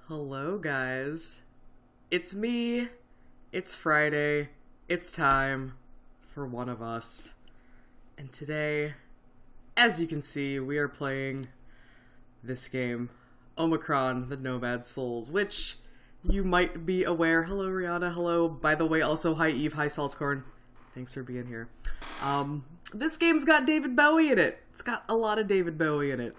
Hello, guys. It's me. It's Friday. It's time for one of us. And today, as you can see, we are playing this game, Omikron, the Nomad Souls, which you might be aware. Hello, Rihanna. Hello. By the way, also, hi, Eve. Hi, Saltcorn. Thanks for being here. This game's got David Bowie in it. It's got a lot of David Bowie in it.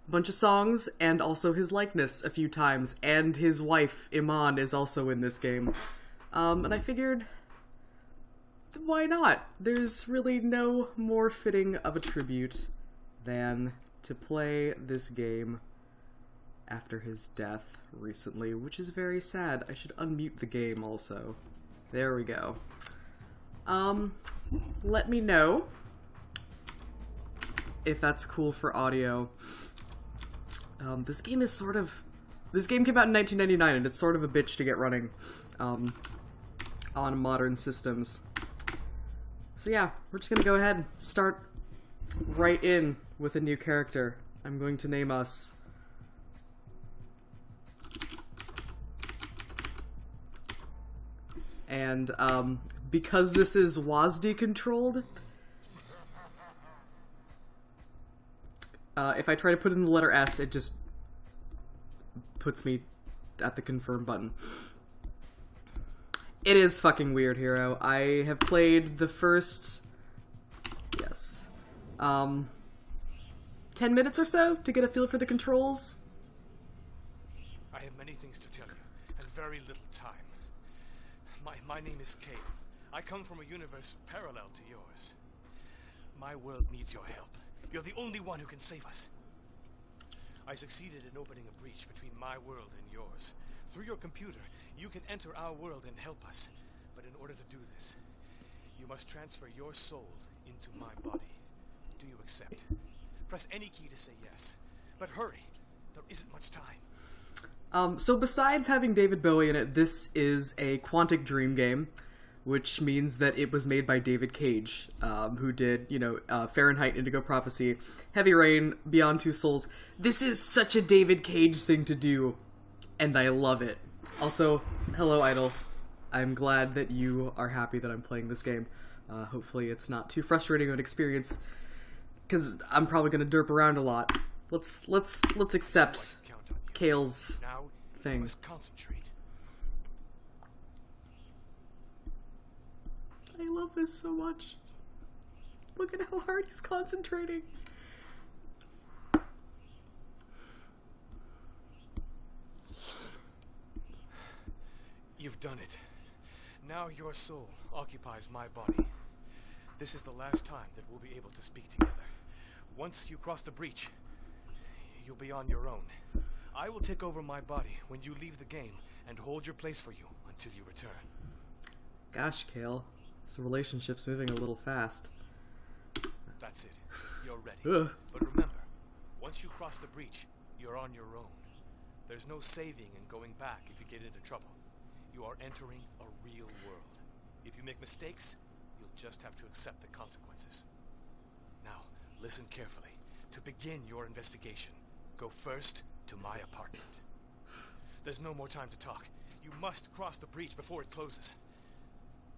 A bunch of songs, and also his likeness a few times, and his wife, Iman, is also in this game. And I figured, why not? There's really no more fitting of a tribute than to play this game after his death recently, which is very sad. I should unmute the game also. There we go. Let me know if that's cool for audio. This game came out in 1999, and it's sort of a bitch to get running, on modern systems. So yeah, we're just gonna go ahead and start right in with a new character. I'm going to name us and, because this is WASD controlled, if I try to put in the letter S, it just puts me at the confirm button. It is fucking weird, Hero. I have played the first, 10 minutes or so to get a feel for the controls. I have many things to tell you, and very little time. My name is Kale. I come from a universe parallel to yours. My world needs your help. You're the only one who can save us. I succeeded in opening a breach between my world and yours. Through your computer, you can enter our world and help us. But in order to do this, you must transfer your soul into my body. Do you accept? Press any key to say yes. But hurry, there isn't much time. So besides having David Bowie in it, this is a Quantic Dream game, which means that it was made by David Cage, who did, Fahrenheit, Indigo Prophecy, Heavy Rain, Beyond Two Souls. This is such a David Cage thing to do, and I love it. Also, hello, Idol. I'm glad that you are happy that I'm playing this game. Hopefully it's not too frustrating of an experience, because I'm probably going to derp around a lot. Let's accept Kale's thing. You must concentrate. I love this so much. Look at how hard he's concentrating. You've done it. Now your soul occupies my body. This is the last time that we'll be able to speak together. Once you cross the breach, you'll be on your own. I will take over my body when you leave the game and hold your place for you until you return. Gosh, Kale. This relationship's moving a little fast. That's it. You're ready. Ugh. But remember, once you cross the breach, you're on your own. There's no saving and going back if you get into trouble. You are entering a real world. If you make mistakes, you'll just have to accept the consequences. Now, listen carefully. To begin your investigation, go first to my apartment. There's no more time to talk. You must cross the breach before it closes.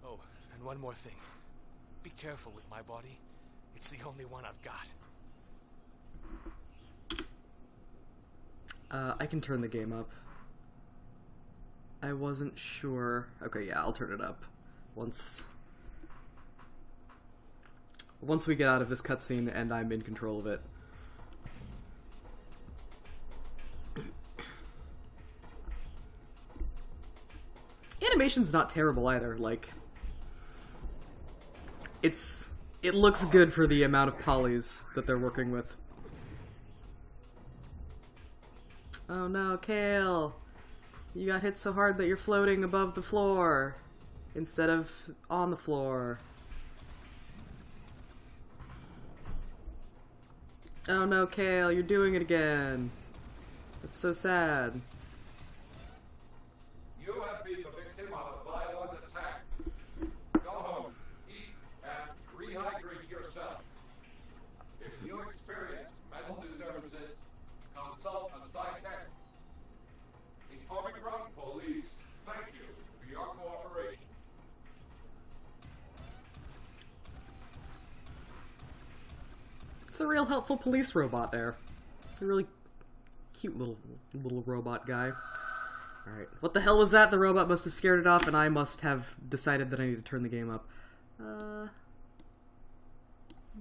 Oh, and one more thing. Be careful with my body. It's the only one I've got. I can turn the game up. I wasn't sure. Okay, yeah, I'll turn it up. Once we get out of this cutscene and I'm in control of it. Animation's not terrible either, like... It looks good for the amount of polys that they're working with. Oh no, Kale! You got hit so hard that you're floating above the floor instead of on the floor. Oh no, Kale, you're doing it again. That's so sad. You have been the victim of a violent attack. Go home, eat, and rehydrate yourself. If you experience mental disturbances, consult a psychiatrist. Omikron Police, thank you for your cooperation. It's a real helpful police robot there. A really cute little robot guy. Alright, what the hell was that? The robot must have scared it off, and I must have decided that I need to turn the game up.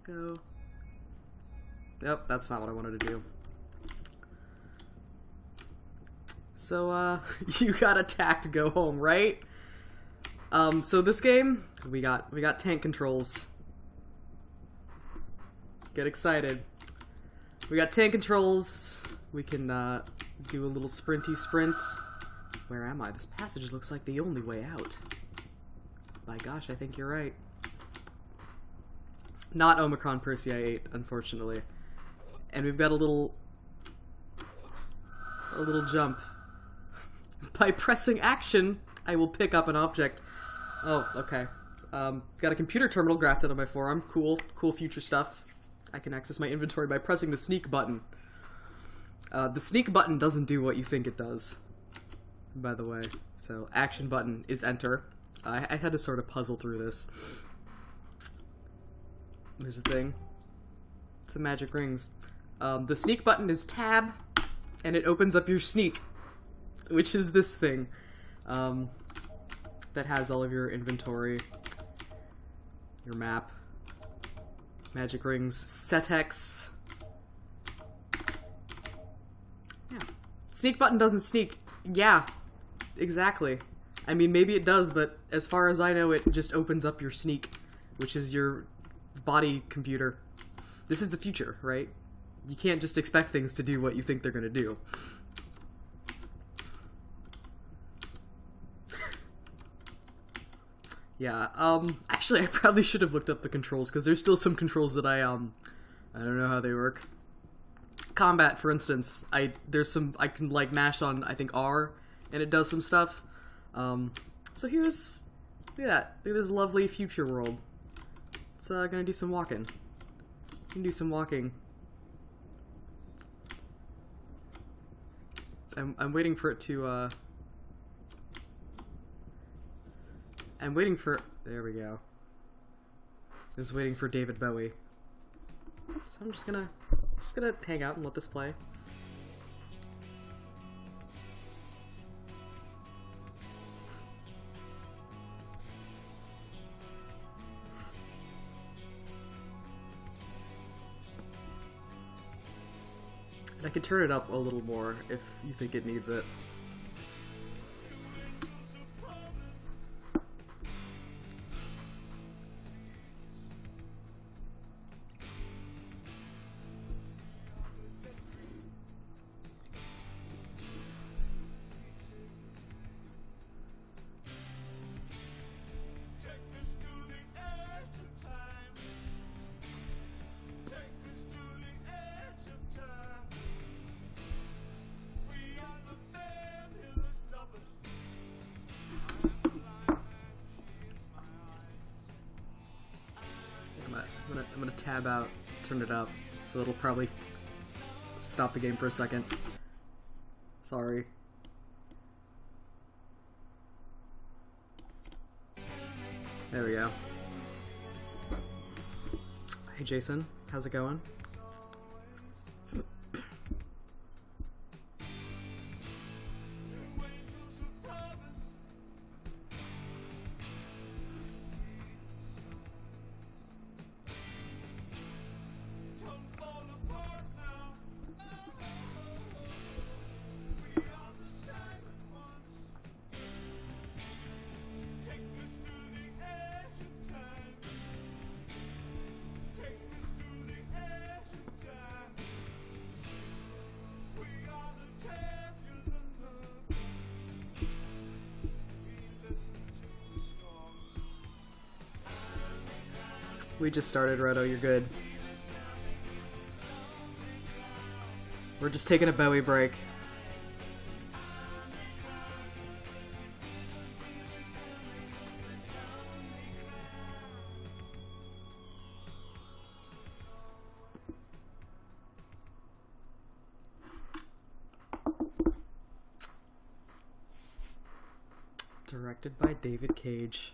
Go. Yep, that's not what I wanted to do. So, you got attacked, go home, right? So this game, we got tank controls. Get excited. We got tank controls. We can, do a little sprinty sprint. Where am I? This passage looks like the only way out. My gosh, I think you're right. Not Omikron Persei 8, unfortunately. And we've got a little jump. By pressing action, I will pick up an object. Oh, okay. Got a computer terminal grafted on my forearm. Cool future stuff. I can access my inventory by pressing the sneak button. The sneak button doesn't do what you think it does, by the way. So, action button is enter. I had to sort of puzzle through this. There's a thing. Some magic rings. The sneak button is tab, and it opens up your sneak, which is this thing that has all of your inventory, your map, magic rings, Setex. Yeah. Sneak button doesn't sneak. Yeah, exactly. I mean, maybe it does, but as far as I know, it just opens up your sneak, which is your body computer. This is the future, right? You can't just expect things to do what you think they're gonna do. Yeah, actually I probably should have looked up the controls, because there's still some controls that I don't know how they work. Combat, for instance, there's some, I can, like, mash on, I think, R, and it does some stuff. So here's, look at that, look at this lovely future world. It's, gonna do some walking. Can do some walking. I'm waiting for it to, I'm waiting for... There we go. I was waiting for David Bowie. So I'm just gonna hang out and let this play. And I could turn it up a little more if you think it needs it. I'm gonna tab out, turn it up, so it'll probably stop the game for a second. Sorry. There we go. Hey Jason, how's it going? We just started, Redo, you're good. We're just taking a Bowie break. Directed by David Cage.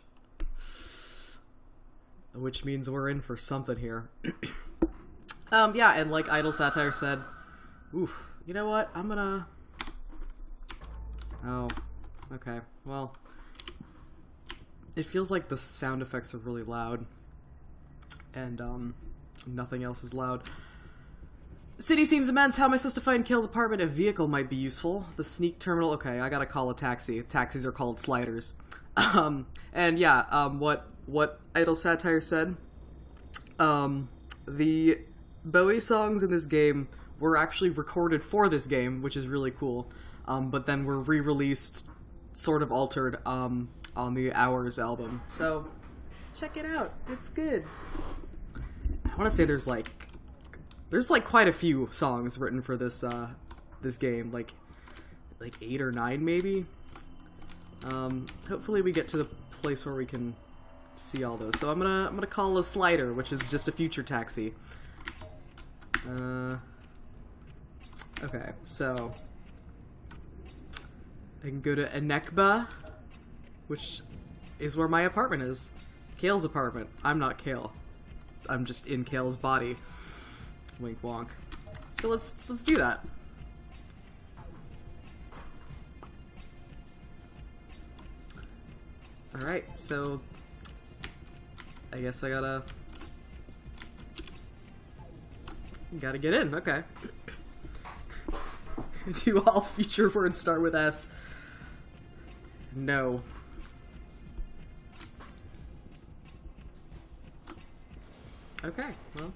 Which means we're in for something here. Yeah, and like Idle Satire said, oof, you know what? I'm gonna... Oh, okay. Well, it feels like the sound effects are really loud. And, nothing else is loud. City seems immense. How am I supposed to find Kale's apartment? A vehicle might be useful. The sneak terminal. Okay, I gotta call a taxi. Taxis are called sliders. And yeah, what Idle Satire said, the Bowie songs in this game were actually recorded for this game, which is really cool, but then were re-released, sort of altered, on the Hours album. So, check it out. It's good. I want to say there's like quite a few songs written for this, this game, like 8 or 9 maybe. Hopefully we get to the place where we can see all those. So I'm gonna call a slider, which is just a future taxi. Okay, so I can go to Enekba, which is where my apartment is. Kale's apartment. I'm not Kale. I'm just in Kale's body. Wink wonk. So let's do that. Alright, so I guess I gotta get in, okay. Do all future words start with S? No. Okay, well.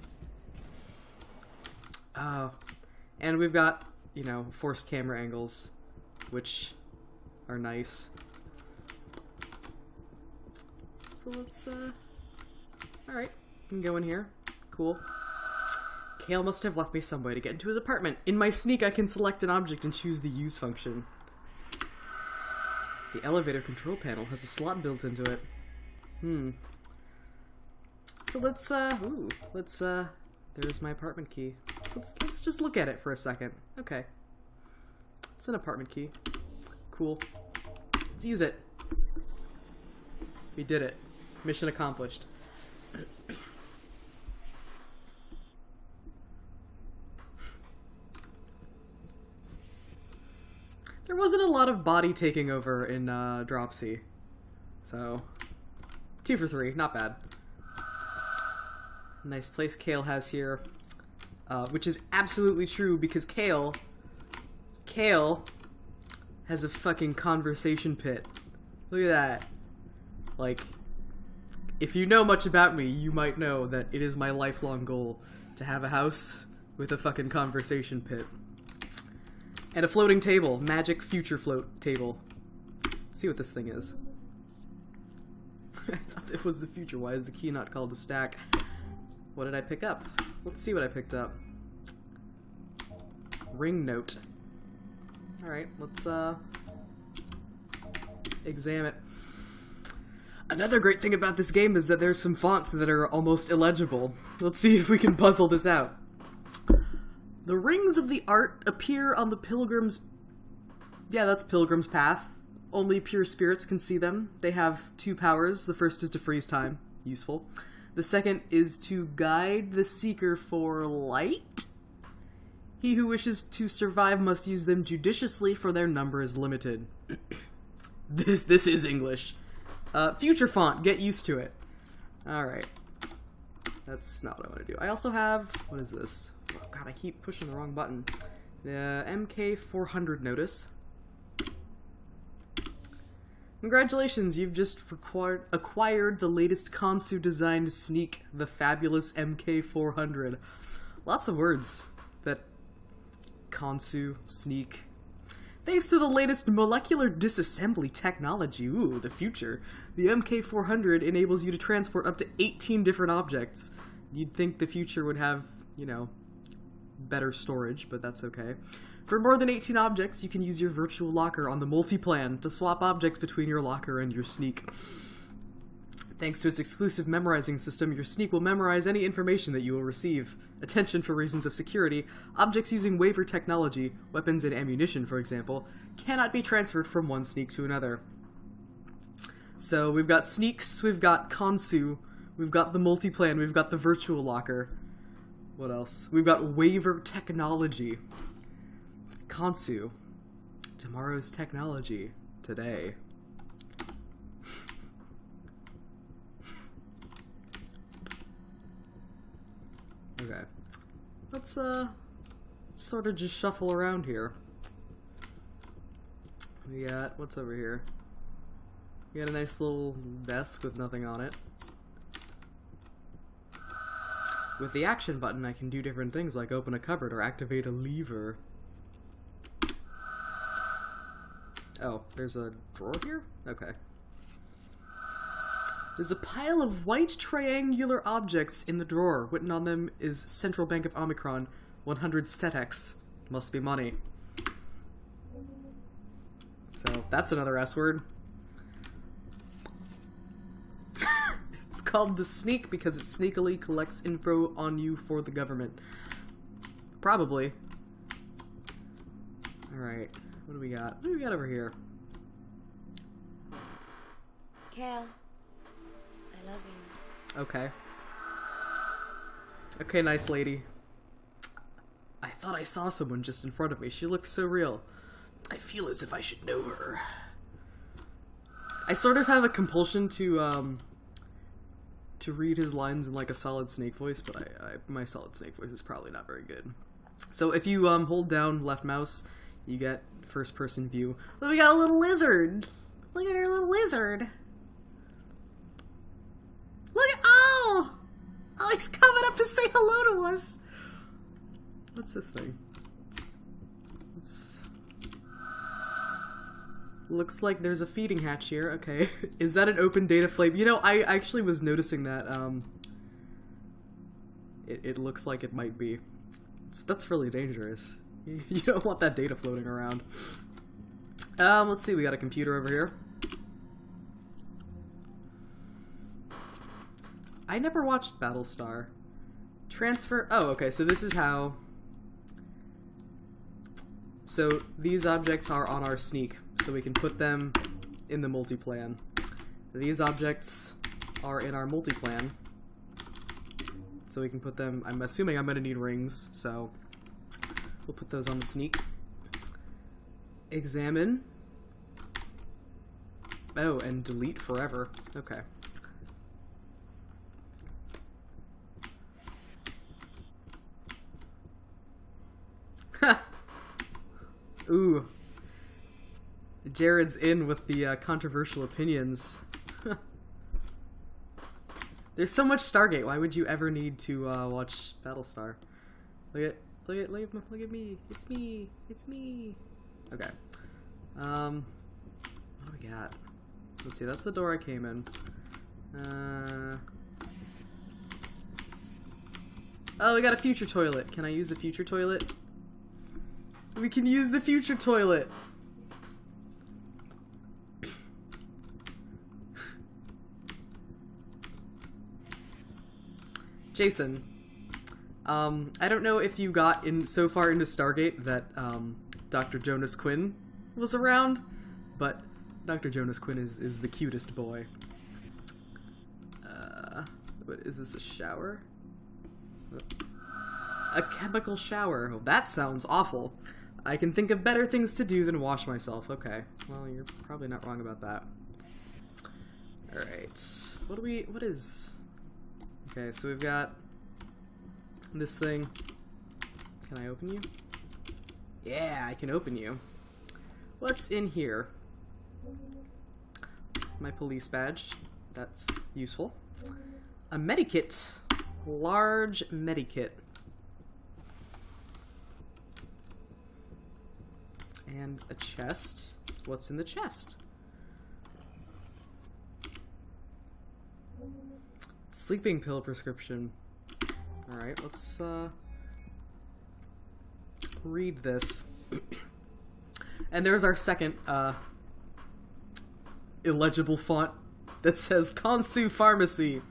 Oh. And we've got, you know, forced camera angles, which are nice. So let's, alright, we can go in here. Cool. Kale must have left me some way to get into his apartment. In my sneak, I can select an object and choose the use function. The elevator control panel has a slot built into it. So let's, there's my apartment key. Let's just look at it for a second. Okay. It's an apartment key. Cool. Let's use it. We did it. Mission accomplished. There wasn't a lot of body taking over in Dropsy. So, 2 for 3, not bad. Nice place Kale has here. Which is absolutely true because Kale has a fucking conversation pit. Look at that. Like, if you know much about me, you might know that it is my lifelong goal to have a house with a fucking conversation pit. And a floating table. Magic future float table. Let's see what this thing is. I thought it was the future. Why is the key not called a stack? What did I pick up? Let's see what I picked up. Ring note. Alright, let's examine it. Another great thing about this game is that there's some fonts that are almost illegible. Let's see if we can puzzle this out. The rings of the art appear on the pilgrim's... Yeah, that's Pilgrim's Path. Only pure spirits can see them. They have 2 powers. The first is to freeze time. Useful. The second is to guide the seeker for light. He who wishes to survive must use them judiciously, for their number is limited. This is English. Future font, get used to it. Alright. That's not what I want to do. I also have... What is this? Oh god, I keep pushing the wrong button. The MK400 notice. Congratulations, you've just acquired the latest Konsu-designed sneak, the fabulous MK400. Lots of words that... Konsu, sneak... Thanks to the latest molecular disassembly technology, ooh, the future, the MK400 enables you to transport up to 18 different objects. You'd think the future would have, you know, better storage, but that's okay. For more than 18 objects, you can use your virtual locker on the multi-plan to swap objects between your locker and your sneak. Thanks to its exclusive memorizing system, your sneak will memorize any information that you will receive. Attention, for reasons of security, objects using waiver technology, weapons and ammunition for example, cannot be transferred from one sneak to another. So we've got sneaks, we've got Konsu, we've got the multiplan, we've got the virtual locker. What else? We've got waiver technology. Konsu. Tomorrow's technology. Today. Okay. Let's sort of just shuffle around here. We got, what's over here? We got a nice little desk with nothing on it. With the action button, I can do different things like open a cupboard or activate a lever. Oh, there's a drawer here? Okay. There's a pile of white triangular objects in the drawer. Written on them is Central Bank of Omikron, 100 SETX. Must be money. So, that's another S word. It's called the Sneak because it sneakily collects info on you for the government. Probably. Alright, what do we got? What do we got over here? Cal, I love you. Okay. Okay, nice lady. I thought I saw someone just in front of me. She looked so real. I feel as if I should know her. I sort of have a compulsion to read his lines in like a Solid Snake voice, but my Solid Snake voice is probably not very good. So if you hold down left mouse, you get first person view. Look, we got a little lizard. Look at our little lizard. Look at, oh, he's coming up to say hello to us. What's this thing? It's looks like there's a feeding hatch here. Okay. Is that an open data flame? You know, I actually was noticing that. It looks like it might be. That's really dangerous. You don't want that data floating around. Let's see. We got a computer over here. I never watched Battlestar. Transfer. Oh, okay. So this is how. So these objects are on our sneak, so we can put them in the multiplan. These objects are in our multiplan, so we can put them. I'm assuming I'm going to need rings, so we'll put those on the sneak. Examine. Oh, and delete forever. Okay. Ooh. Jared's in with the controversial opinions. There's so much Stargate. Why would you ever need to watch Battlestar? Look at me. It's me. It's me. Okay. What do we got? Let's see. That's the door I came in. Oh, we got a future toilet. Can I use the future toilet? We can use the future toilet. Jason, I don't know if you got in so far into Stargate that Dr. Jonas Quinn was around, but Dr. Jonas Quinn is the cutest boy. What is this, a shower? A chemical shower. Oh, that sounds awful. I can think of better things to do than wash myself. Okay. Well, you're probably not wrong about that. Alright. What is... Okay, so we've got this thing. Can I open you? Yeah, I can open you. What's in here? My police badge. That's useful. A medikit. Large medikit. And a chest. What's in the chest? Sleeping pill prescription. Alright, let's read this. And there's our second illegible font that says Konsu Pharmacy.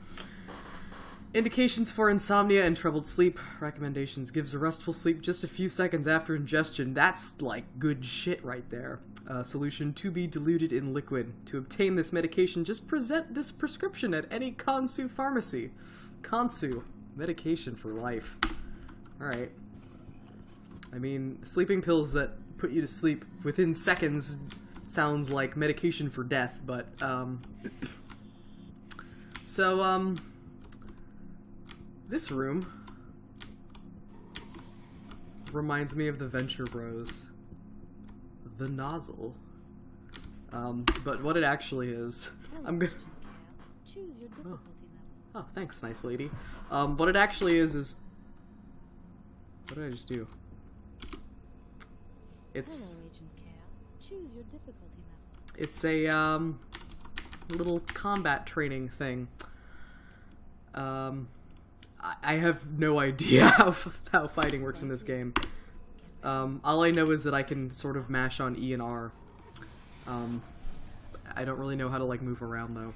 Indications for insomnia and troubled sleep. Recommendations. Gives a restful sleep just a few seconds after ingestion. That's like good shit right there. solution to be diluted in liquid. To obtain this medication, just present this prescription at any Kansu pharmacy. Kansu, medication for life. Alright. I mean, sleeping pills that put you to sleep within seconds sounds like medication for death, but, So, this room reminds me of the Venture Bros. The nozzle. But what it actually is, I'm gonna... Choose your difficulty level. Oh, thanks, nice lady. What it actually is... What did I just do? It's... Hello, Agent Kale. Choose your difficulty level. It's a, little combat training thing. I have no idea how fighting works in this game. All I know is that I can sort of mash on E and R. I don't really know how to, like, move around, though.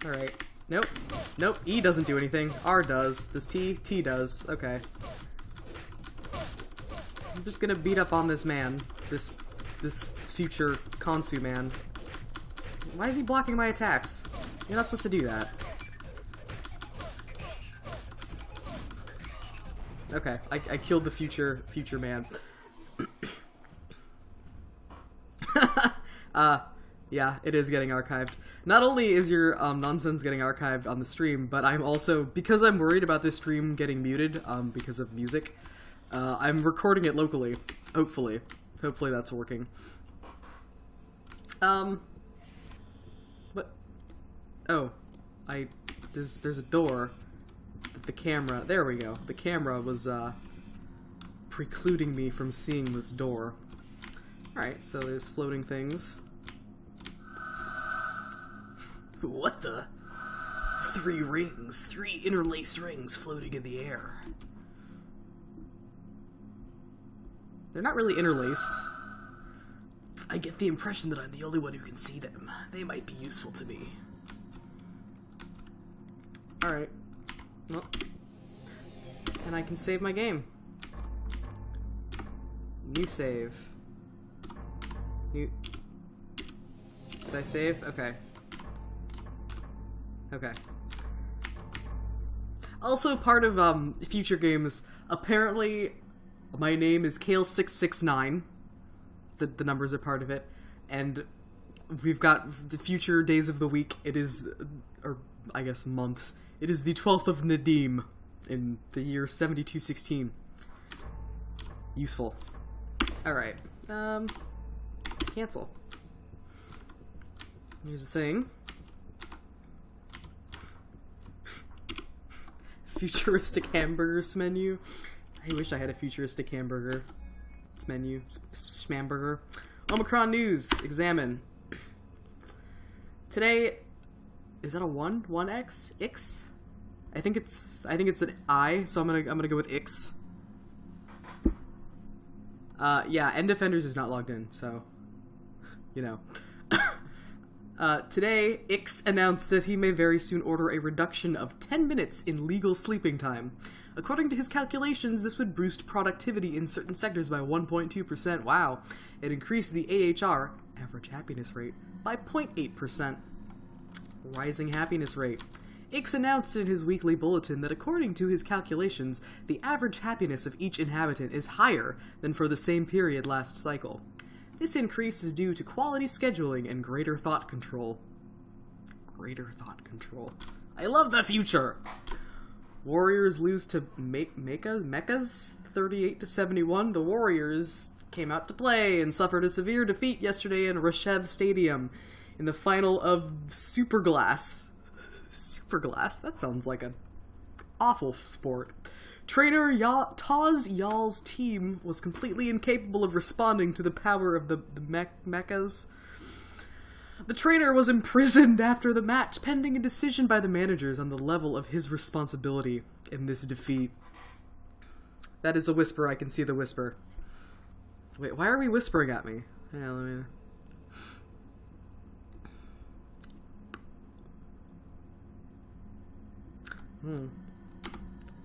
Alright. Nope. Nope. E doesn't do anything. R does. Does T? T does. Okay. I'm just gonna beat up on this man. This future Kansu man. Why is he blocking my attacks? You're not supposed to do that. Okay, I killed the future man. Yeah, it is getting archived. Not only is your nonsense getting archived on the stream, but I'm also, because I'm worried about this stream getting muted because of music, I'm recording it locally. Hopefully. Hopefully that's working. What? Oh, there's a door. The camera, there we go. The camera was, precluding me from seeing this door. Alright, so there's floating things. What the? 3 rings. 3 interlaced rings floating in the air. They're not really interlaced. I get the impression that I'm the only one who can see them. They might be useful to me. Alright. Well. And I can save my game. New save. New... Did I save? Okay. Okay. Also part of, future games, apparently my name is Kale669. The numbers are part of it. And we've got the future days of the week. It is, or I guess months. It is the 12th of Nadim in the year 7216. Useful. Alright. Cancel. Here's the thing. Futuristic hamburgers menu. I wish I had a futuristic hamburger. It's menu. Smamburger. Omikron news. Examine. Today, is that a 1? 1x? X? I think it's an I, so I'm gonna go with X. Yeah, End Defenders is not logged in, so you know. Today, Ix announced that he may very soon order a reduction of 10 minutes in legal sleeping time. According to his calculations, this would boost productivity in certain sectors by 1.2%. Wow. It increased the AHR, average happiness rate, by 0.8%. Rising happiness rate. Ix announced in his weekly bulletin that according to his calculations, the average happiness of each inhabitant is higher than for the same period last cycle. This increase is due to quality scheduling and greater thought control. Greater thought control. I love the future! Warriors lose to Mechas 38-71. The Warriors came out to play and suffered a severe defeat yesterday in Reshev Stadium in the final of Superglass. Superglass? That sounds like an awful sport. Trainer Taz Y'all's team was completely incapable of responding to the power of the mechas. The trainer was imprisoned after the match, pending a decision by the managers on the level of his responsibility in this defeat. That is a whisper. I can see the whisper. Wait, why are we whispering at me? Yeah, let me...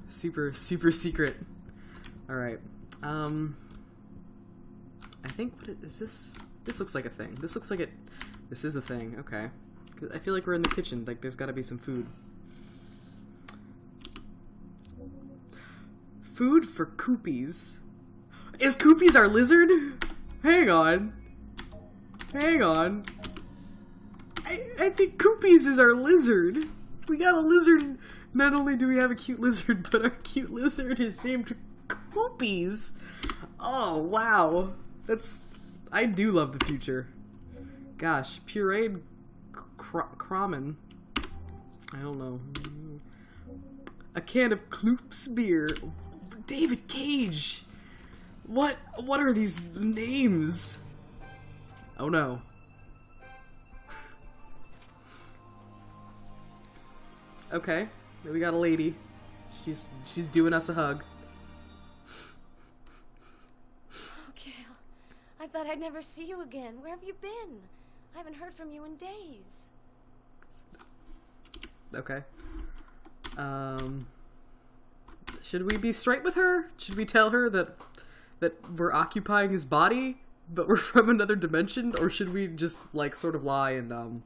Super secret. Alright. I think, is this? This looks like a thing. This looks like it. This is a thing, okay. 'Cause I feel like we're in the kitchen, like there's gotta be some food. Food for Koopies. Is Koopies our lizard? Hang on. Hang on. I think Koopies is our lizard. We got a lizard. Not only do we have a cute lizard, but our cute lizard is named Koopies. Oh, wow. I do love the future. Gosh, pureed Kramen. I don't know. A can of Kloops beer. David Cage. What are these names? Oh no. Okay, we got a lady. She's doing us a hug. Oh, Kel, I thought I'd never see you again. Where have you been? I haven't heard from you in days. Okay. Should we be straight with her? Should we tell her that we're occupying his body, but we're from another dimension? Or should we just, like, sort of lie and,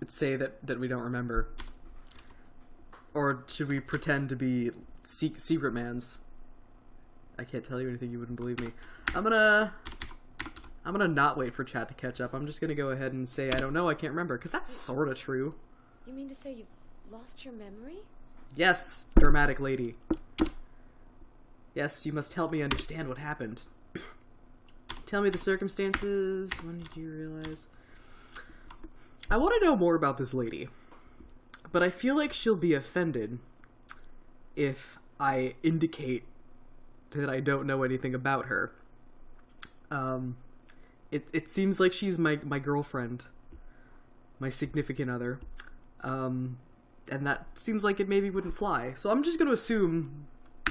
say that we don't remember? Or should we pretend to be secret mans? I can't tell you anything you wouldn't believe me. I'm gonna not wait for chat to catch up. I'm just gonna go ahead and say I don't know, I can't remember, because that's sort of true. You mean to say you've lost your memory? Yes, dramatic lady. Yes, you must help me understand what happened. Tell me the circumstances. When did you realize? I want to know more about this lady, but I feel like she'll be offended if I indicate that I don't know anything about her. It seems like she's my girlfriend, my significant other, and that seems like it maybe wouldn't fly. So I'm just going to assume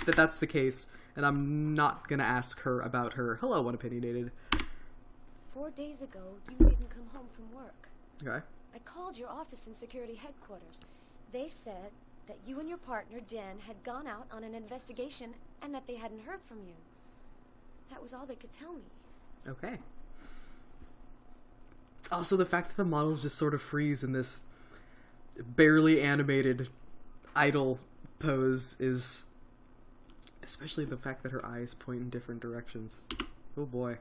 that that's the case, and I'm not going to ask her about her. Hello, Unopinionated. 4 days ago, you didn't come home from work. Okay. I called your office in security headquarters. They said that you and your partner, Den, had gone out on an investigation and that they hadn't heard from you. That was all they could tell me. Okay. Also, the fact that the models just sort of freeze in this barely animated idle pose is... Especially the fact that her eyes point in different directions. Oh boy.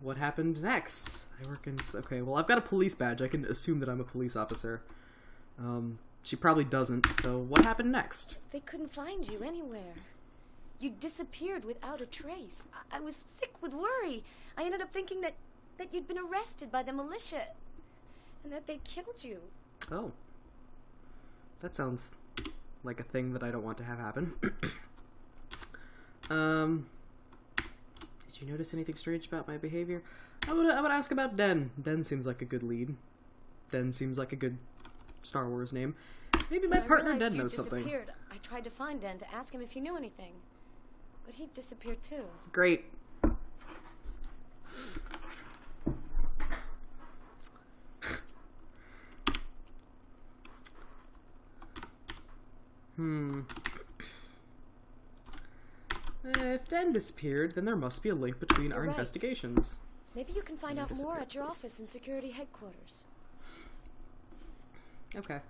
What happened next? I work in... Okay, well, I've got a police badge. I can assume that I'm a police officer. She probably doesn't, so what happened next? They couldn't find you anywhere. You disappeared without a trace. I was sick with worry. I ended up thinking that you'd been arrested by the militia and that they killed you. Oh. That sounds like a thing that I don't want to have happen. Did you notice anything strange about my behavior? I'm gonna ask about Den. Den seems like a good lead. Den seems like a good Star Wars name. Maybe my partner Den knows something. I tried to find Den to ask him if he knew anything, but he disappeared too. Great. If Den disappeared, then there must be a link between our investigations. Maybe you can find out more at your office in security headquarters. Okay.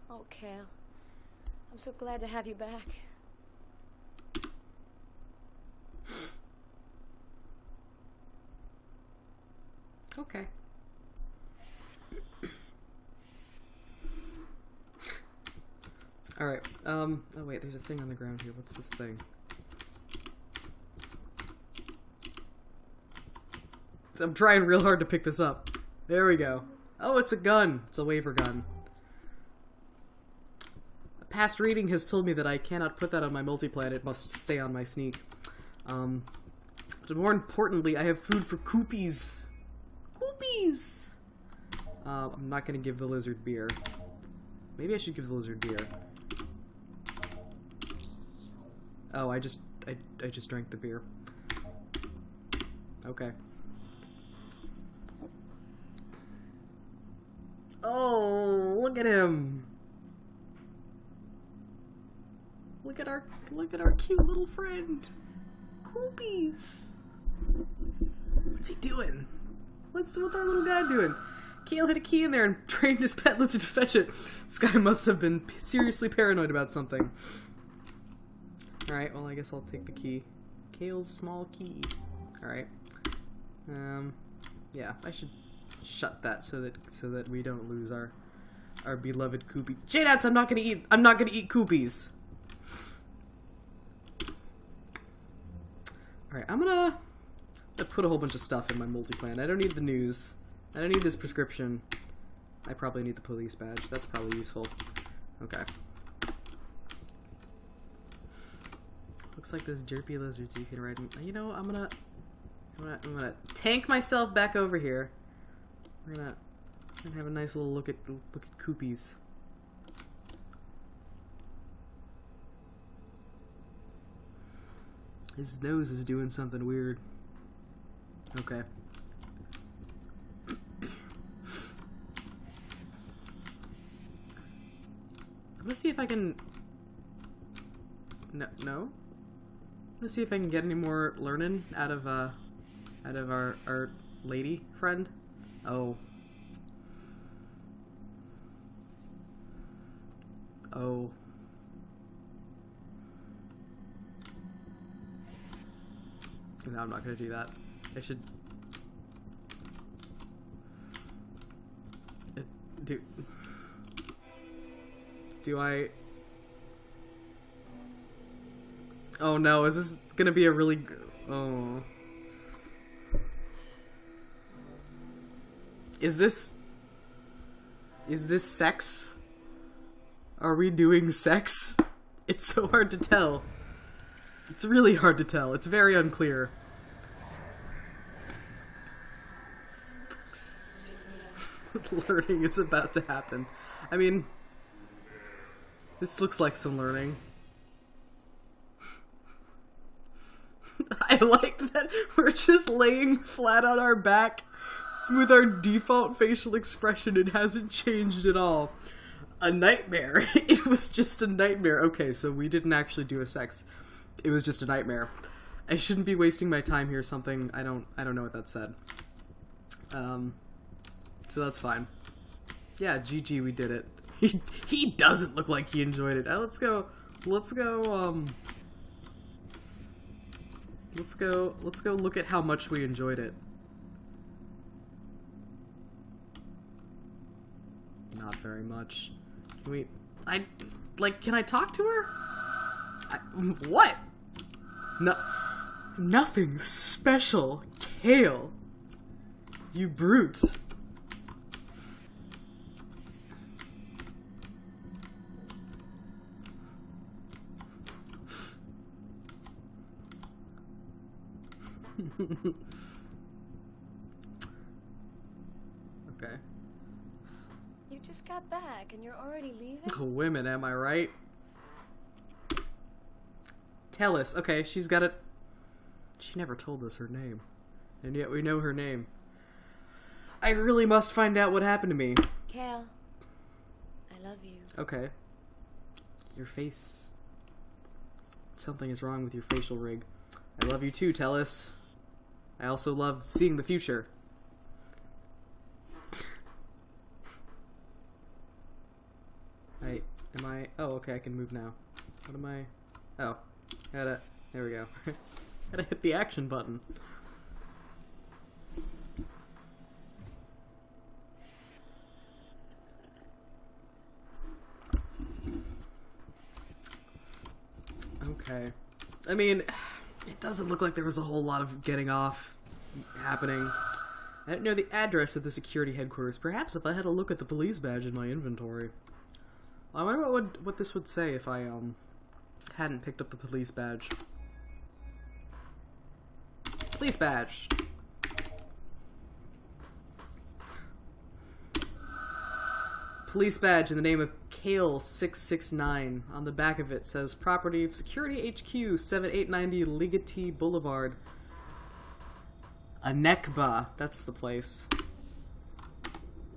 Oh, Kel. I'm so glad to have you back. Okay. Alright, oh wait, there's a thing on the ground here. What's this thing? I'm trying real hard to pick this up. There we go. Oh, it's a gun. It's a waiver gun. A past reading has told me that I cannot put that on my multi-plan. It must stay on my sneak. But more importantly, I have food for Koopies. Koopies! I'm not gonna give the lizard beer. Maybe I should give the lizard beer. Oh, I just drank the beer. Okay. Oh, look at him. Look at our cute little friend. Coopies. What's he doing? What's our little guy doing? Kale hit a key in there and trained his pet lizard to fetch it. This guy must have been seriously paranoid about something. Alright, well I guess I'll take the key. Kale's small key. Alright. Yeah, I should shut that so that we don't lose our beloved Koopy. J-Dats, I'm not gonna eat Koopies. Alright, I'm gonna put a whole bunch of stuff in my multi-plan. I don't need the news. I don't need this prescription. I probably need the police badge. That's probably useful. Okay. Looks like those derpy lizards you can ride. You know, I'm gonna tank myself back over here. We're gonna have a nice little look at Koopies. His nose is doing something weird. Okay. I'm gonna see if I can... No? I'm gonna see if I can get any more learning out of our lady friend. Oh. Oh. No, I'm not gonna do that. I should... Do I... Oh no, is this gonna be a really... Oh... Is this sex? Are we doing sex? It's so hard to tell. It's really hard to tell. It's very unclear. Learning is about to happen. I mean, this looks like some learning. I like that we're just laying flat on our back with our default facial expression. It hasn't changed at all. A nightmare. It was just a nightmare. Okay, so we didn't actually do a sex. It was just a nightmare. I shouldn't be wasting my time here. Something I don't know what that said. So that's fine. Yeah, GG, we did it. He doesn't look like he enjoyed it. Let's go look at how much we enjoyed it. Not very much. Can I talk to her? What? No, nothing special, Kale. You brute. Okay. You just got back and you're already leaving? Women, am I right? Tell us. Okay, she's got it. She never told us her name. And yet we know her name. I really must find out what happened to me. Kale, I love you. Okay. Your face... Something is wrong with your facial rig. I love you too, Tellus. I also love seeing the future. Oh, okay, I can move now. What am I... Oh. There we go. Gotta hit the action button. Okay. I mean, it doesn't look like there was a whole lot of getting off happening. I don't know the address of the security headquarters. Perhaps if I had a look at the police badge in my inventory. I wonder what this would say if I hadn't picked up the police badge. Police badge. Police badge in the name of Kale 669. On the back of it says property of Security HQ 7890 Ligeti Boulevard. Anekba. That's the place.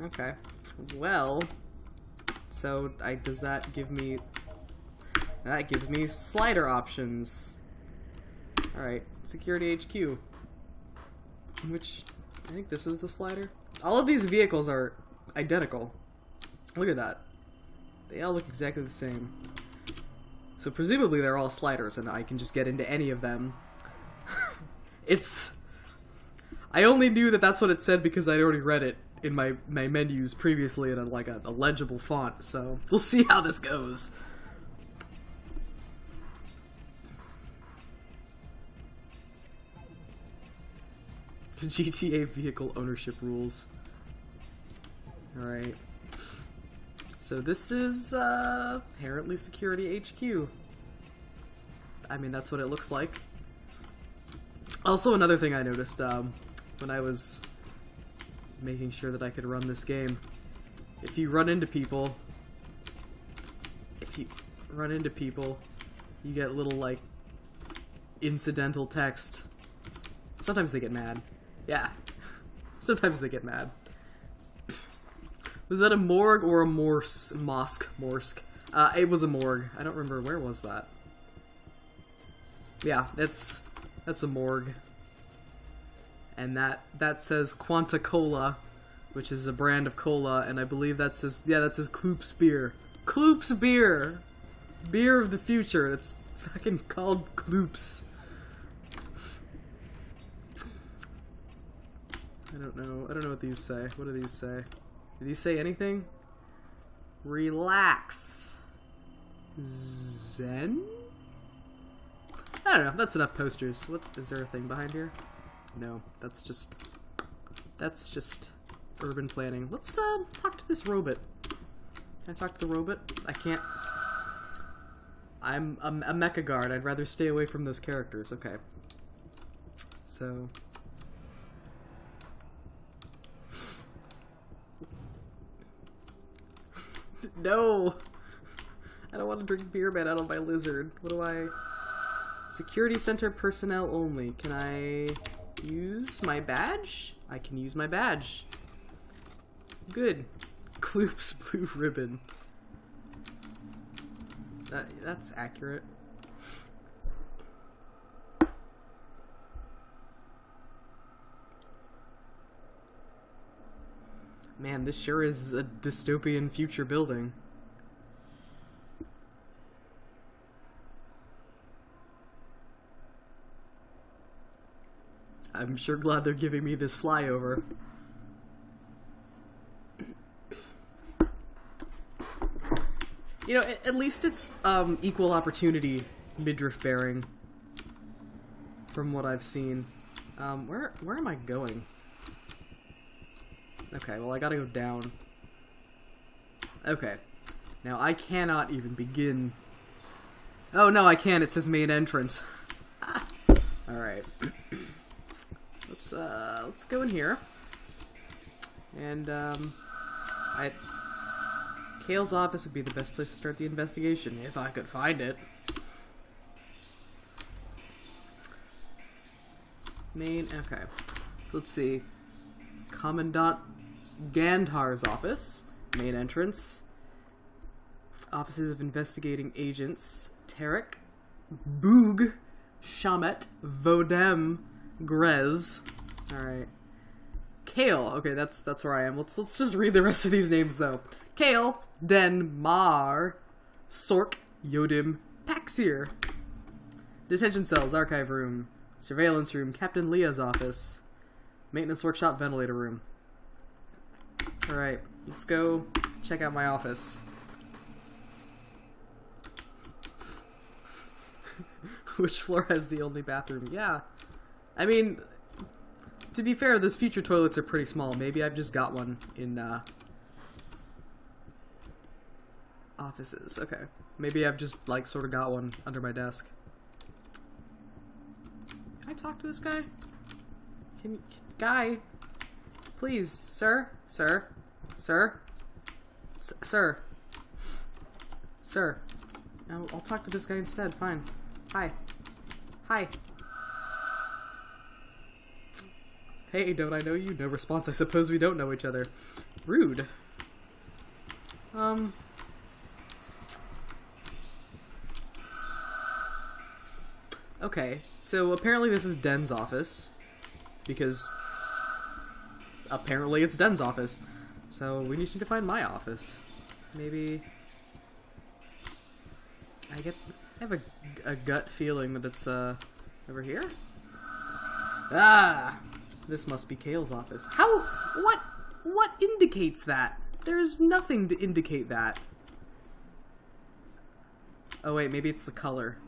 Okay. Well, so does that give me... That gives me slider options. Alright, Security HQ. Which, I think this is the slider. All of these vehicles are identical. Look at that. They all look exactly the same. So presumably they're all sliders and I can just get into any of them. I only knew that that's what it said because I'd already read it in my menus previously in a legible font, so we'll see how this goes. GTA vehicle ownership rules. Alright. So this is, apparently Security HQ. I mean, that's what it looks like. Also, another thing I noticed, when I was making sure that I could run this game. If you run into people, you get little, like, incidental text. Sometimes they get mad. Yeah. Sometimes they get mad. Was that a morgue or a mosque? It was a morgue. I don't remember, where was that? Yeah, that's a morgue. And that says Quanta Cola, which is a brand of cola, and I believe that says Kloop's beer. Kloop's beer! Beer of the future. It's fucking called Kloop's. I don't know what these say. What do these say? Do these say anything? Relax. Zen? I don't know, that's enough posters. What, is there a thing behind here? No, that's just urban planning. Let's talk to this robot. Can I talk to the robot? I can't. I'm a mecha guard. I'd rather stay away from those characters. Okay. So. No! I don't want to drink beer man out of my lizard. What do I... Security center personnel only. Can I use my badge? I can use my badge. Good. Kloop's blue ribbon. That's accurate. Man, this sure is a dystopian future building. I'm sure glad they're giving me this flyover. You know, at least it's equal opportunity midriff bearing. From what I've seen. Where am I going? Okay, well I gotta go down. Okay. Now I cannot even begin. Oh no, I can. It says main entrance. Alright. Let's go in here. And Kale's office would be the best place to start the investigation, if I could find it. Okay. Let's see. Commandant Gandhar's office. Main entrance. Offices of Investigating Agents. Tarek. Boog. Shamet. Vodem. Grez. Alright. Kale. Okay, that's where I am. Let's just read the rest of these names, though. Kale. Den. Mar. Sork. Yodim. Paxir. Detention cells. Archive room. Surveillance room. Captain Leah's office. Maintenance workshop. Ventilator room. Alright. Let's go check out my office. Which floor has the only bathroom? Yeah. I mean, to be fair, those future toilets are pretty small. Maybe I've just got one in, offices. Okay. Maybe I've just, like, sort of got one under my desk. Can I talk to this guy? Guy? Please, sir? Sir? Sir? Sir? Sir? I'll talk to this guy instead. Fine. Hi. Hi. Hey, don't I know you? No response. I suppose we don't know each other. Rude. Okay, so apparently this is Den's office. Because apparently it's Den's office. So we need to find my office. Maybe... I have a gut feeling that it's, over here? Ah! This must be Kale's office. How? What indicates that? There's nothing to indicate that. Oh wait, maybe it's the color.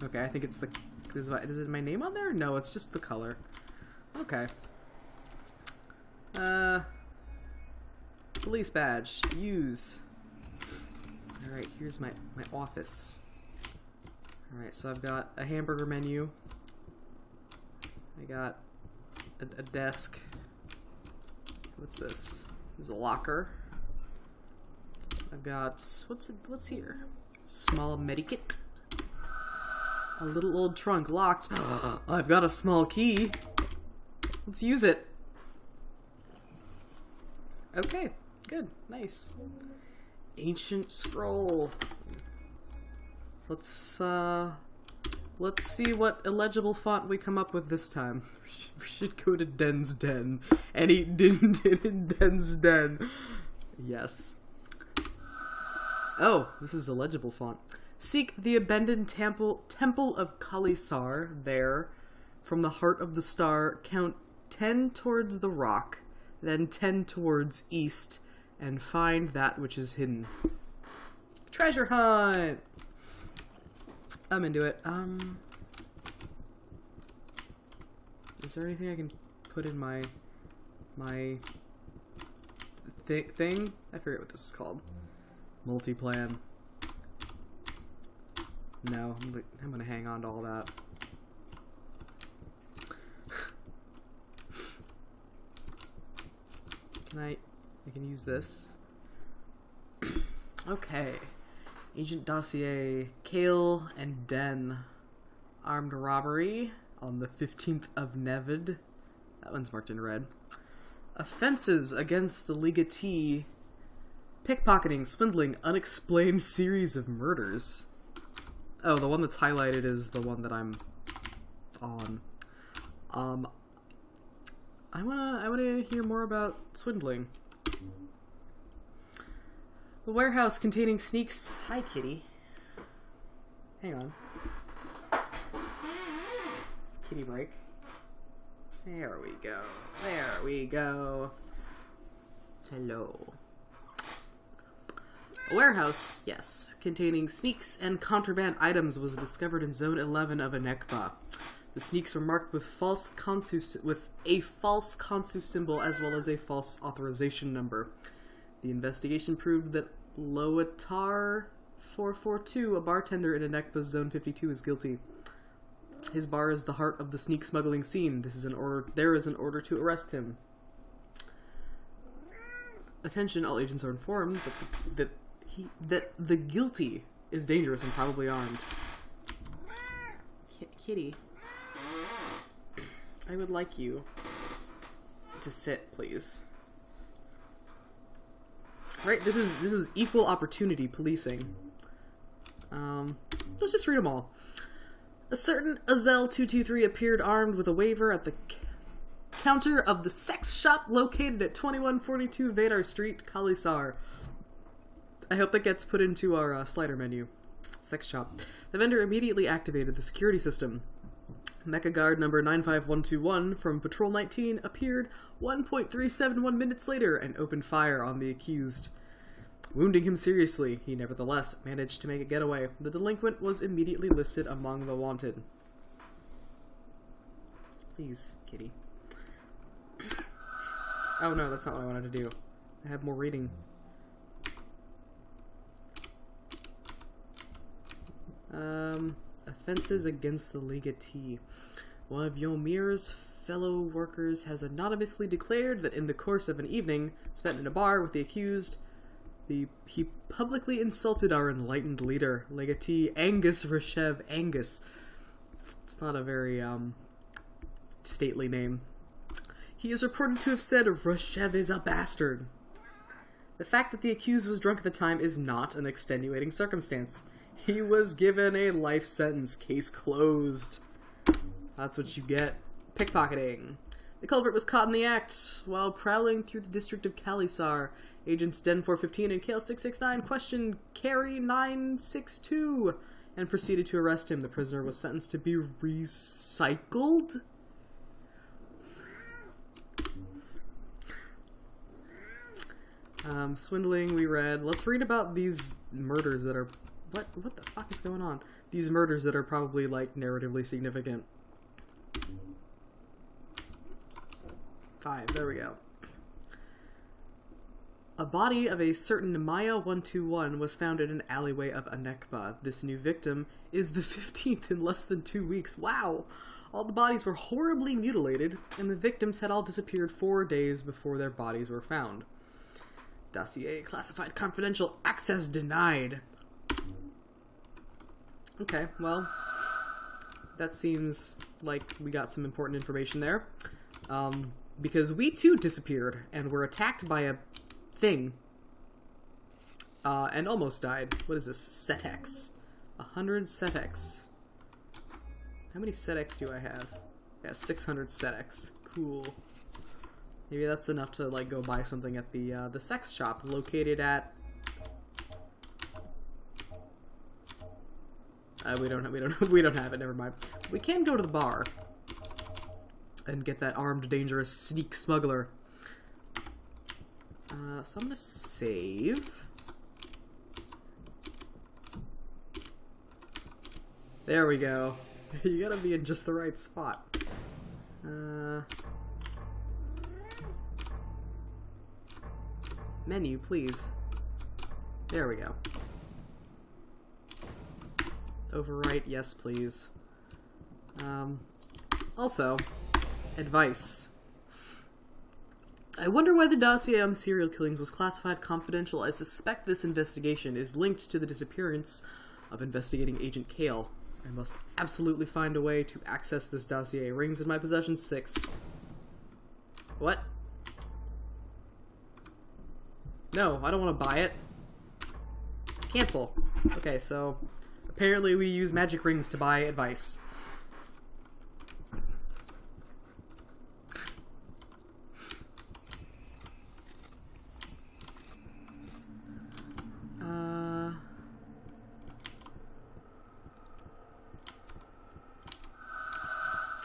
Okay, I think it's the... Is it my name on there? No, it's just the color. Okay. Police badge. Use. Alright, here's my office. Alright, so I've got a hamburger menu. I got a desk. What's this? This is a locker. I've got... What's here? Small medikit. A little old trunk locked. I've got a small key. Let's use it. Okay, good, nice. Ancient scroll. Let's see what illegible font we come up with this time. We should go to Den's Den and eat in Den's Den. Yes. Oh, this is illegible font. Seek the abandoned temple of Kalisar there. From the heart of the star, count 10 towards the rock, then 10 towards east, and find that which is hidden. Treasure hunt! I'm into it. Is there anything I can put in my thing? I forget what this is called. Multiplan. No, I'm gonna hang on to all that. I can use this. Okay. Agent dossier. Kale and Den. Armed robbery on the 15th of Nevid. That one's marked in red. Offenses against the legatee. Pickpocketing, swindling, unexplained series of murders. Oh, the one that's highlighted is the one that I'm on. I wanna hear more about swindling. The warehouse containing sneaks. Hi, kitty. Hang on. Kitty break. There we go. There we go. Hello. A warehouse, yes, containing sneaks and contraband items was discovered in Zone 11 of Anekba. The sneaks were marked with a false consu symbol as well as a false authorization number. The investigation proved that Loatar 442, a bartender in Anekba's Zone 52, is guilty. His bar is the heart of the sneak smuggling scene. There is an order to arrest him. Attention, all agents are informed that the guilty is dangerous and probably armed. Kitty, I would like you to sit, please. Right, this is equal opportunity policing. Let's just read them all. A certain Azel223 appeared armed with a waiver at the counter of the sex shop located at 2142 Vadar Street, Kalisar. I hope that gets put into our slider menu. Sex shop. The vendor immediately activated the security system. Mecha Guard number 95121 from Patrol 19 appeared 1.371 minutes later and opened fire on the accused. Wounding him seriously, he nevertheless managed to make a getaway. The delinquent was immediately listed among the wanted. Please, kitty. Oh no, that's not what I wanted to do. I have more reading. Offenses against the legatee. One of Yomir's fellow workers has anonymously declared that in the course of an evening spent in a bar with the accused, he publicly insulted our enlightened leader, legatee Angus Reshev Angus. It's not a very, stately name. He is reported to have said, "Rushev is a bastard." The fact that the accused was drunk at the time is not an extenuating circumstance. He was given a life sentence. Case closed. That's what you get. Pickpocketing. The culprit was caught in the act while prowling through the district of Kalisar. Agents Den 415 and Kale 669 questioned Carey 962 and proceeded to arrest him. The prisoner was sentenced to be recycled? Swindling, we read. Let's read about these murders that are... What the fuck is going on? These murders that are probably, like, narratively significant. 5, there we go. A body of a certain Maya 121 was found in an alleyway of Anekba. This new victim is the 15th in less than 2 weeks. Wow! All the bodies were horribly mutilated, and the victims had all disappeared 4 days before their bodies were found. Dossier classified confidential. Access denied. Okay, well, that seems like we got some important information there. Because we too disappeared and were attacked by a thing. And almost died. What is this? Setex. 100 Setex. How many Setex do I have? Yeah, 600 Setex. Cool. Maybe that's enough to like go buy something at the sex shop located at. We don't have it. Never mind. We can go to the bar and get that armed, dangerous sneak smuggler. So I'm gonna save. There we go. You gotta be in just the right spot. Menu, please. There we go. Overwrite, yes, please. Also, advice. I wonder why the dossier on the serial killings was classified confidential. I suspect this investigation is linked to the disappearance of investigating Agent Kale. I must absolutely find a way to access this dossier. Rings in my possession, 6. What? No, I don't want to buy it. Cancel. Okay, so apparently we use magic rings to buy advice.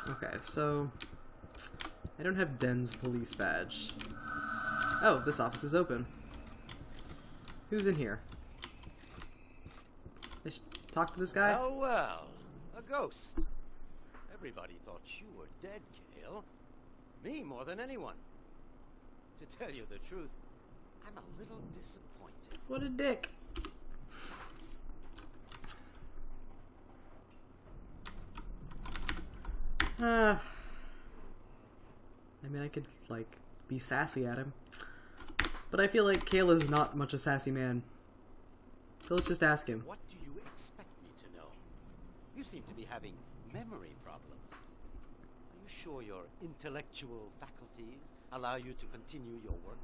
Okay, so I don't have Den's police badge. Oh, this office is open. Who's in here? I should talk to this guy? Well, well, a ghost. Everybody thought you were dead, Kale. Me more than anyone. To tell you the truth, I'm a little disappointed. What a dick. I mean, I could, like, be sassy at him. But I feel like Kale is not much a sassy man. So let's just ask him. What do you expect me to know? You seem to be having memory problems. Are you sure your intellectual faculties allow you to continue your work?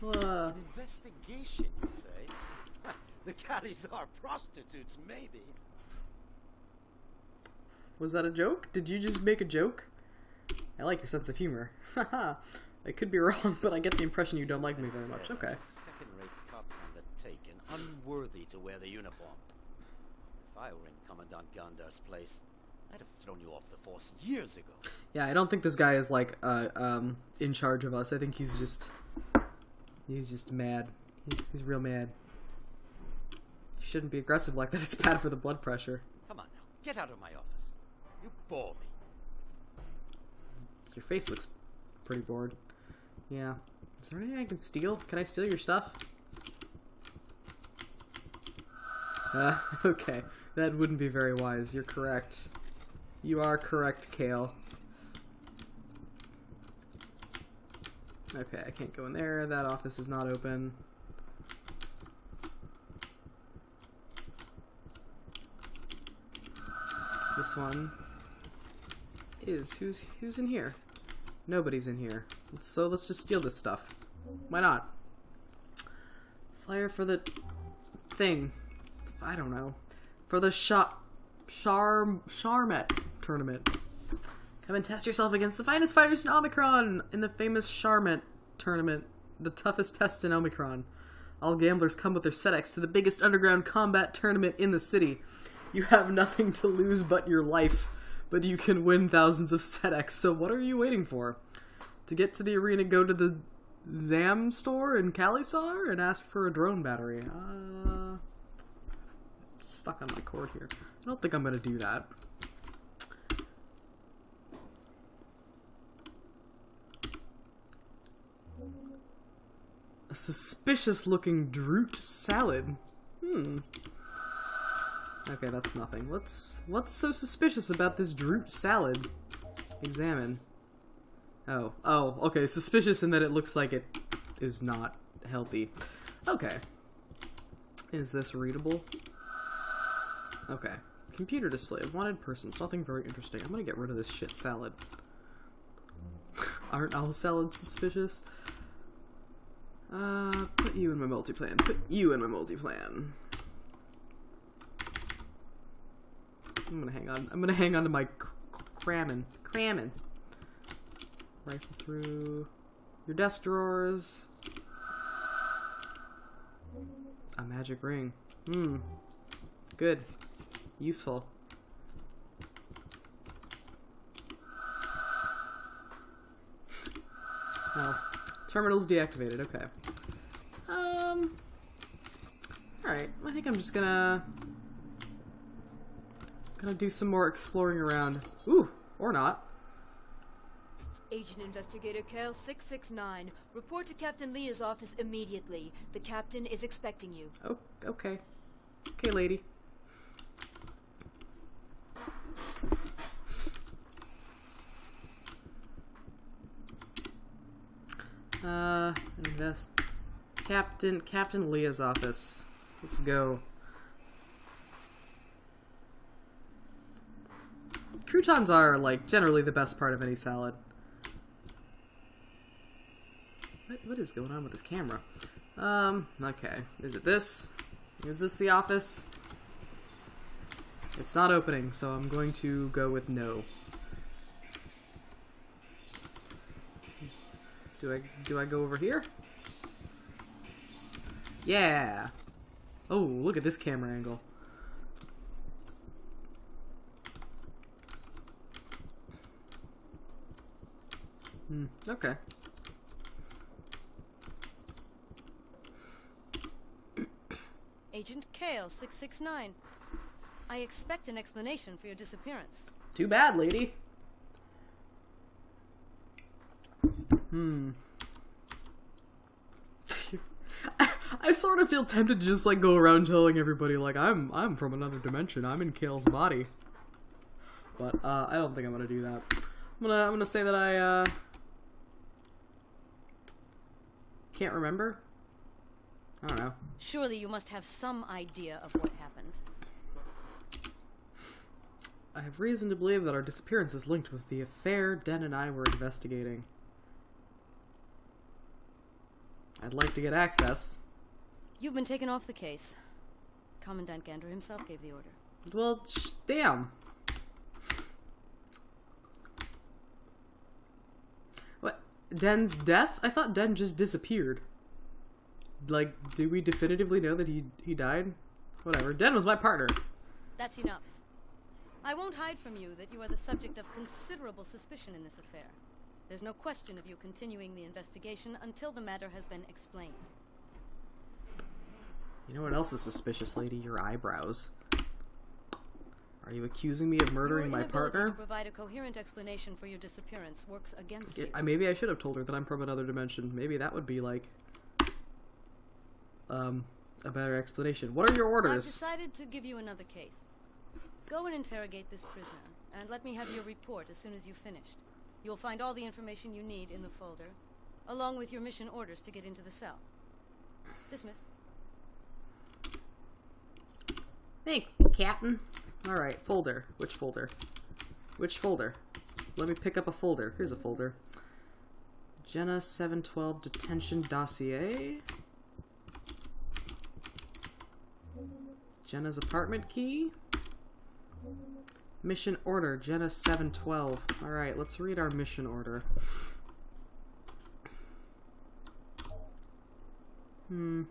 An investigation, you say? The caddies are prostitutes, maybe. Was that a joke? Did you just make a joke? I like your sense of humor. Haha. I could be wrong, but I get the impression you don't like me very much. Okay. Second-rate cops on the take and unworthy to wear the uniform. If I were in Commandant Gandar's place, I'd have thrown you off the force years ago. Yeah, I don't think this guy is like in charge of us. I think he's just mad. He's real mad. You shouldn't be aggressive like that. It's bad for the blood pressure. Come on now, get out of my office. You bore me. Your face looks pretty bored. Yeah. Is there anything I can steal? Can I steal your stuff? Okay. That wouldn't be very wise. You're correct. You are correct, Kale. Okay, I can't go in there. That office is not open. This one is who's in here? Nobody's in here. So let's just steal this stuff. Why not? Flyer for the thing. I don't know. For the Charmet tournament. Come and test yourself against the finest fighters in Omikron in the famous Charmet tournament. The toughest test in Omikron. All gamblers come with their SEDEX to the biggest underground combat tournament in the city. You have nothing to lose but your life, but you can win thousands of SEDEX, so what are you waiting for? To get to the arena, go to the Zam store in Kalisar and ask for a drone battery. Stuck on my cord here. I don't think I'm gonna do that. A suspicious looking drooped salad. Okay, that's nothing. What's so suspicious about this drooped salad? Examine. Oh, okay, suspicious in that it looks like it is not healthy. Okay. Is this readable? Okay. Computer display of wanted persons. Nothing very interesting. I'm gonna get rid of this shit salad. Aren't all salads suspicious? Put you in my multi-plan. Put you in my multi-plan. I'm gonna hang on. I'm gonna hang on to my cramming. Rifle through your desk drawers. A magic ring. Good. Useful. No. Terminal's deactivated. Okay. Alright. I think I'm just gonna do some more exploring around. Ooh, or not. Agent Investigator Kelso 669. Report to Captain Leah's office immediately. The captain is expecting you. Oh, okay. Okay, lady. Invest. Captain Leah's office. Let's go. Croutons are, like, generally the best part of any salad. What is going on with this camera? Okay. Is it this? Is this the office? It's not opening, so I'm going to go with no. Do I go over here? Yeah! Oh, look at this camera angle. Okay. Agent Kelso 669. I expect an explanation for your disappearance. Too bad, lady. I sort of feel tempted to just, like, go around telling everybody, like, I'm from another dimension. I'm in Kale's body. But I don't think I'm gonna do that. I'm gonna say that I can't remember. I don't know. Surely you must have some idea of what happened. I have reason to believe that our disappearance is linked with the affair Den and I were investigating. I'd like to get access. You've been taken off the case. Commandant Gander himself gave the order. Well, damn. What? Den's death? I thought Den just disappeared. Like, do we definitively know that he died? Whatever. Den was my partner. That's enough. I won't hide from you that you are the subject of considerable suspicion in this affair. There's no question of you continuing the investigation until the matter has been explained. You know what else is suspicious, lady? Your eyebrows. Are you accusing me of murdering my partner? To provide a coherent explanation for your disappearance works against you. Maybe I should have told her that I'm from another dimension. Maybe that would be like a better explanation. What are your orders? I've decided to give you another case. Go and interrogate this prisoner, and let me have your report as soon as you've finished. You'll find all the information you need in the folder, along with your mission orders to get into the cell. Dismissed. Thanks, Captain. Alright, folder. Which folder? Which folder? Let me pick up a folder. Here's a folder. Jenna 712 detention dossier. Jenna's apartment key. Mission order, Jenna 712. Alright, let's read our mission order. Mission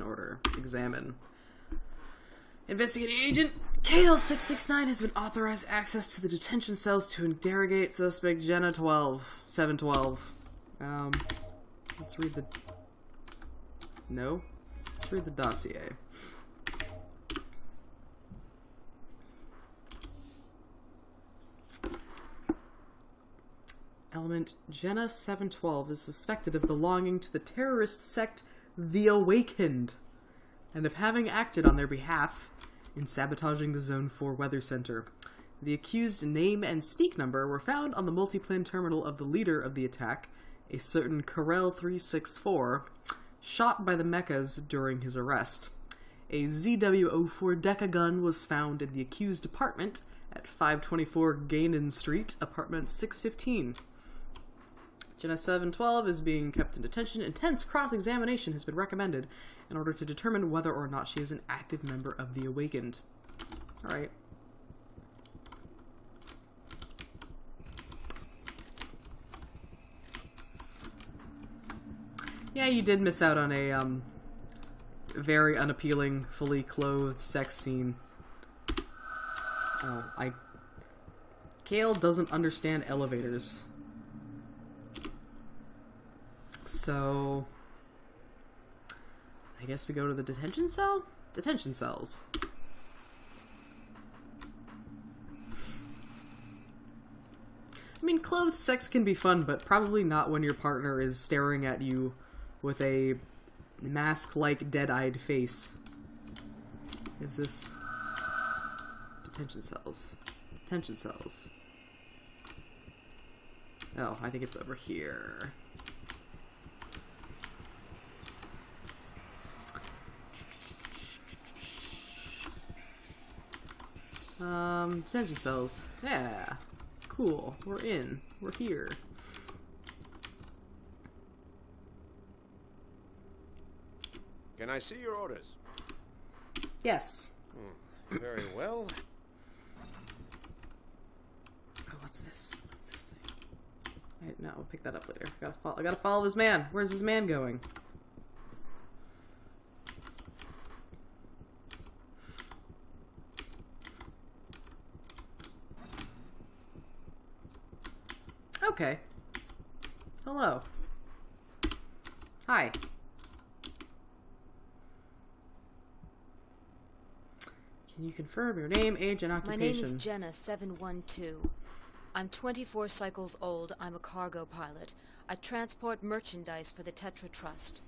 order. Examine. Investigating agent KL 669 has been authorized access to the detention cells to interrogate suspect Jenna 712. Let's read the... No? Let's read the dossier. Element Jenna 712 is suspected of belonging to the terrorist sect The Awakened, and of having acted on their behalf in sabotaging the Zone 4 Weather Center. The accused name and sneak number were found on the multiplan terminal of the leader of the attack, a certain Karel 364, shot by the mechas during his arrest. A ZW-04 Deca gun was found in the accused apartment at 524 Gainan Street, apartment 615. Jenna 712 is being kept in detention. Intense cross-examination has been recommended in order to determine whether or not she is an active member of the Awakened. Alright. Yeah, you did miss out on a, very unappealing, fully clothed sex scene. Oh, Kale doesn't understand elevators. So... I guess we go to the detention cell? Detention cells. I mean, clothed sex can be fun, but probably not when your partner is staring at you with a mask-like, dead-eyed face. Is this... Detention cells. Detention cells. Oh, I think it's over here. Detention cells. Yeah. Cool. We're in. We're here. Can I see your orders? Yes. Very well. Oh, what's this? What's this thing? No, I'll pick that up later. I gotta follow this man. Where's this man going? Okay. Hello. Hi. Can you confirm your name, age, and occupation? My name is Jenna 712. I'm 24 cycles old. I'm a cargo pilot. I transport merchandise for the Tetra Trust.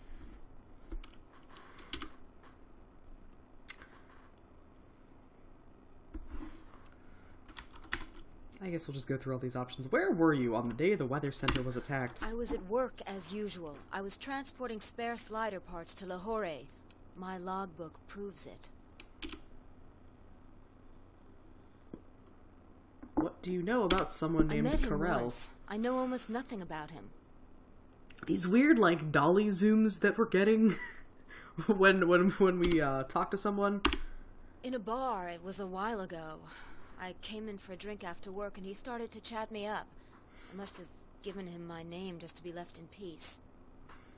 I guess we'll just go through all these options. Where were you on the day the weather center was attacked? I was at work as usual. I was transporting spare slider parts to Lahore. My logbook proves it. What do you know about someone named I met him Karel? once. I know almost nothing about him. These weird, like, dolly zooms that we're getting when we talk to someone. In a bar, it was a while ago. I came in for a drink after work and he started to chat me up. I must have given him my name just to be left in peace.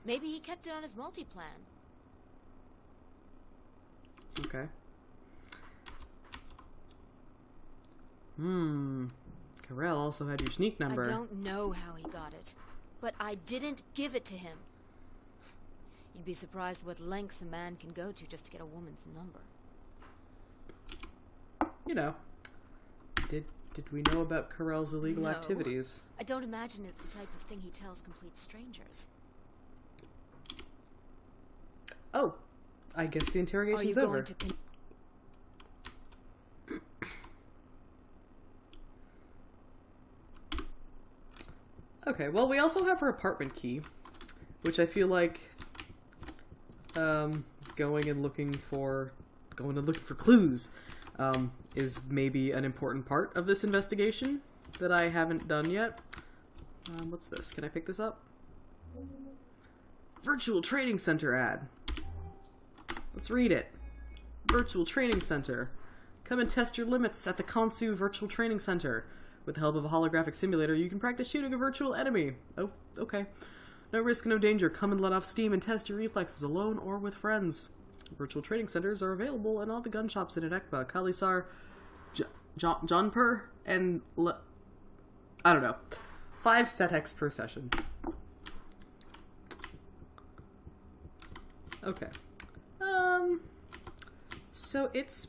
Maybe he kept it on his multiplan. Okay. Karel also had your sneak number. I don't know how he got it, but I didn't give it to him. You'd be surprised what lengths a man can go to just to get a woman's number. You know. Did we know about Karel's illegal No. activities? I don't imagine it's the type of thing he tells complete strangers. Oh, I guess the Are interrogation's you over. going to... Okay, well, we also have her apartment key, which I feel like going and looking for clues. is maybe an important part of this investigation that I haven't done yet. What's this? Can I pick this up? Virtual Training Center ad. Let's read it. Virtual Training Center. Come and test your limits at the Konsu Virtual Training Center. With the help of a holographic simulator, you can practice shooting a virtual enemy. Oh, okay. No risk, no danger. Come and let off steam and test your reflexes alone or with friends. Virtual training centers are available in all the gun shops in Enekba, Kalisar, Jaunpur, and I don't know. 5 setex per session. Okay. So it's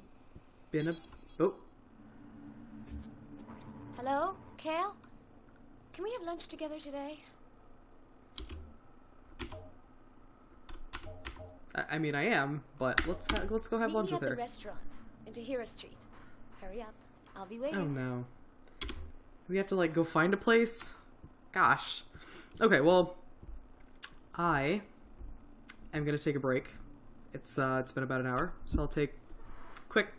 been a... Oh. Hello, Kale? Can we have lunch together today? I mean, I am, but let's go have lunch with her. Meet me at the restaurant in Tahira Street. Hurry up. I'll be waiting. Oh no. We have to like go find a place? Gosh. Okay, well, I am gonna take a break. It's been about an hour, so I'll take quick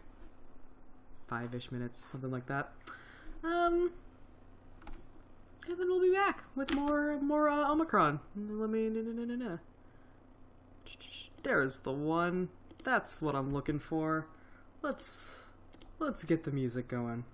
5-ish minutes, something like that. And then we'll be back with more Omikron. Let me There's the one. That's what I'm looking for. Let's get the music going.